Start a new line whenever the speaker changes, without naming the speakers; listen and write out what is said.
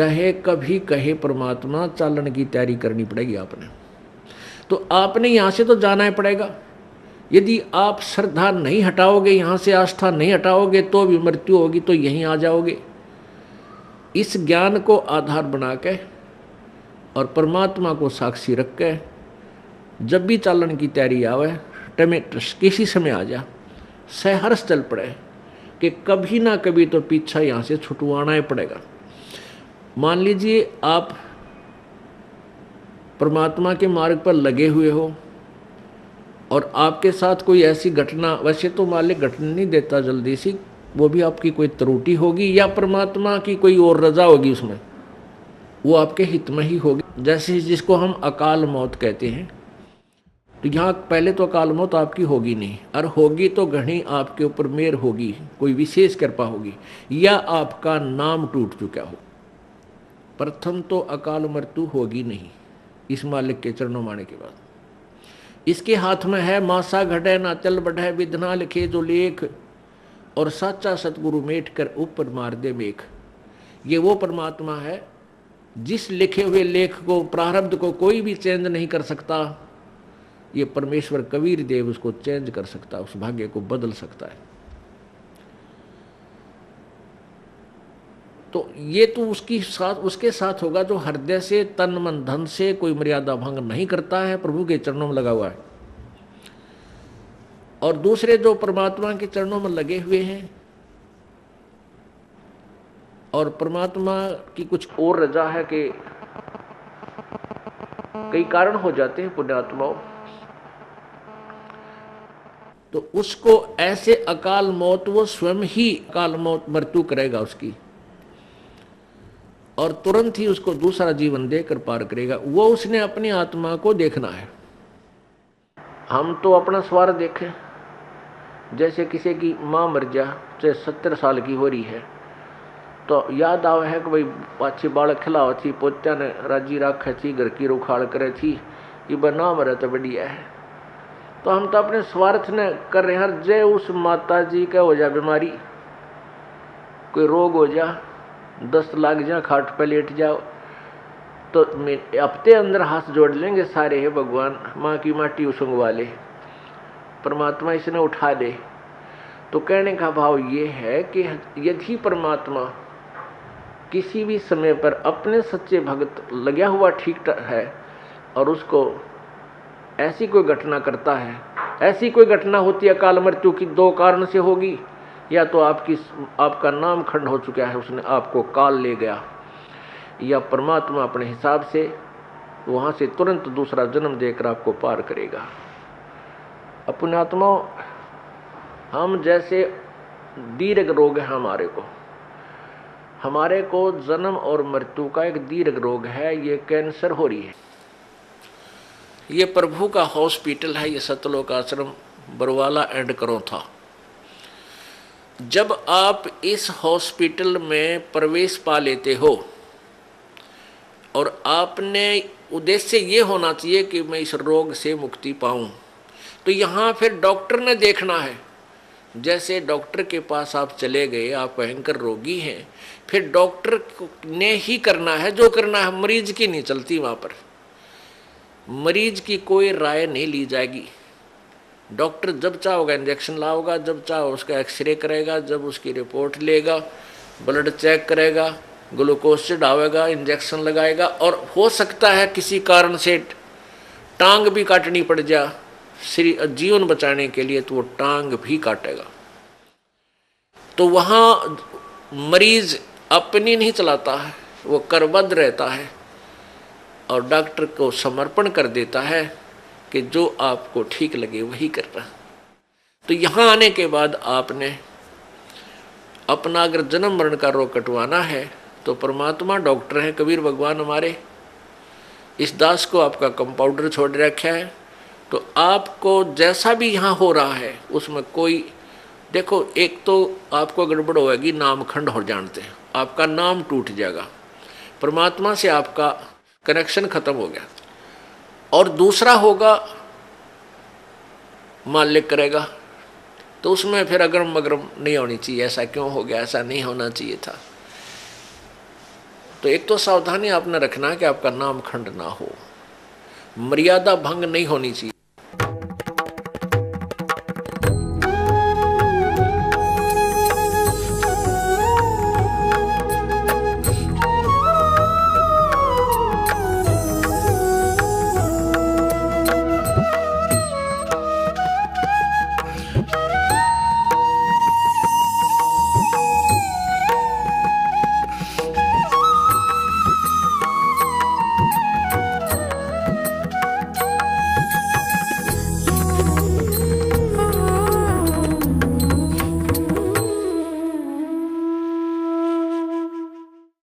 चाहे कभी कहे परमात्मा, चालन की तैयारी करनी पड़ेगी आपने। तो आपने यहाँ से तो जाना ही पड़ेगा। यदि आप श्रद्धा नहीं हटाओगे, यहाँ से आस्था नहीं हटाओगे, तो भी मृत्यु होगी, तो यहीं आ जाओगे। इस ज्ञान को आधार बना के और परमात्मा को साक्षी रख के जब भी चालन की तैयारी आवे, किसी समय आ जा, सहर्ष चल पड़े कि कभी ना कभी तो पीछा यहाँ से छुटवाना ही पड़ेगा। मान लीजिए आप परमात्मा के मार्ग पर लगे हुए हो और आपके साथ कोई ऐसी घटना, वैसे तो मालिक घटना नहीं देता जल्दी सी, वो भी आपकी कोई त्रुटि होगी या परमात्मा की कोई और रजा होगी, उसमें वो आपके हित में ही होगी। जैसे जिसको हम अकाल मौत कहते हैं, तो यहाँ पहले तो अकाल मौत आपकी होगी नहीं, और होगी तो घनी आपके ऊपर मेहर होगी, कोई विशेष कृपा होगी, या आपका नाम टूट चुका हो। प्रथम तो अकाल मृत्यु होगी नहीं इस मालिक के चरणों में आने के बाद। इसके हाथ में है मासा घटे ना चल बढ़े, विधना लिखे जो लेख, और साचा सतगुरु मेट कर ऊपर मार दे मेघ। ये वो परमात्मा है जिस लिखे हुए लेख को, प्रारब्ध को कोई भी चेंज नहीं कर सकता। ये परमेश्वर कबीर देव उसको चेंज कर सकता, उस भाग्य को बदल सकता है। तो ये तो उसके साथ होगा जो हृदय से, तन मन धन से कोई मर्यादा भंग नहीं करता है, प्रभु के चरणों में लगा हुआ है। और दूसरे जो परमात्मा के चरणों में लगे हुए हैं और परमात्मा की कुछ और रजा है कि कई कारण हो जाते हैं पुण्यात्माओं, तो उसको ऐसे अकाल मौत, वो स्वयं ही अकाल मौत मृत्यु करेगा उसकी, और तुरंत ही उसको दूसरा जीवन देकर पार करेगा। वो उसने अपनी आत्मा को देखना है। हम तो अपना स्वार्थ देखें। जैसे किसी की माँ मर जा, चाहे 70 साल की हो रही है, तो याद आवे है कि भाई पाछी बालक खिलाओ थी, पोत्या ने राजी राखे थी, घर की रुखाड़ करे थी, ये बना मरे तो बढ़िया है। तो हम तो अपने स्वार्थ ने कर रहे हैं। जय उस माता जी का हो जा बीमारी, कोई रोग हो जा, 10 लाख जा, खाट पे लेट जाओ, तो हफ्ते अंदर हाथ जोड़ लेंगे सारे, है भगवान माँ की माटी उसंगवा ले, परमात्मा इसने उठा दे। तो कहने का भाव ये है कि यदि परमात्मा किसी भी समय पर अपने सच्चे भक्त लगा हुआ ठीक है और उसको ऐसी कोई घटना करता है, ऐसी कोई घटना होती है अकाल मृत्यु की, 2 कारण से होगी। या तो आपका नाम खंड हो चुका है, उसने आपको काल ले गया, या परमात्मा अपने हिसाब से वहाँ से तुरंत दूसरा जन्म देकर आपको पार करेगा। अपने आत्मा, हम जैसे दीर्घ रोग है हमारे को जन्म और मृत्यु का एक दीर्घ रोग है, ये कैंसर हो रही है। ये प्रभु का हॉस्पिटल है, ये सतलोक आश्रम बरवाला एंड करो था। जब आप इस हॉस्पिटल में प्रवेश पा लेते हो और आपने उद्देश्य ये होना चाहिए कि मैं इस रोग से मुक्ति पाऊं, तो यहाँ फिर डॉक्टर ने देखना है। जैसे डॉक्टर के पास आप चले गए, आप भयंकर रोगी हैं, फिर डॉक्टर ने ही करना है जो करना है, मरीज की नहीं चलती। वहाँ पर मरीज की कोई राय नहीं ली जाएगी। डॉक्टर जब चाहोगा इंजेक्शन लाओगा, जब चाहो उसका एक्सरे करेगा, जब उसकी रिपोर्ट लेगा, ब्लड चेक करेगा, ग्लूकोज चढ़ावेगा, इंजेक्शन लगाएगा, और हो सकता है किसी कारण से टांग भी काटनी पड़ जा जीवन बचाने के लिए, तो वो टांग भी काटेगा। तो वहाँ मरीज अपनी नहीं चलाता है, वो करबद्ध रहता है और डॉक्टर को समर्पण कर देता है कि जो आपको ठीक लगे वही करना। तो यहाँ आने के बाद आपने अपना अगर जन्म मरण का रोग कटवाना है तो परमात्मा डॉक्टर है, कबीर भगवान हमारे। इस दास को आपका कंपाउंडर छोड़ रखा है, तो आपको जैसा भी यहाँ हो रहा है उसमें कोई, देखो एक तो आपको गड़बड़ होगी, नाम खंड हो जानते हैं, आपका नाम टूट जाएगा, परमात्मा से आपका कनेक्शन खत्म हो गया। और दूसरा होगा मालिक करेगा, तो उसमें फिर अगरम मगरम नहीं होनी चाहिए, ऐसा क्यों हो गया, ऐसा नहीं होना चाहिए था। तो एक तो सावधानी आपने रखना कि आपका नाम खंड ना हो, मर्यादा भंग नहीं होनी चाहिए।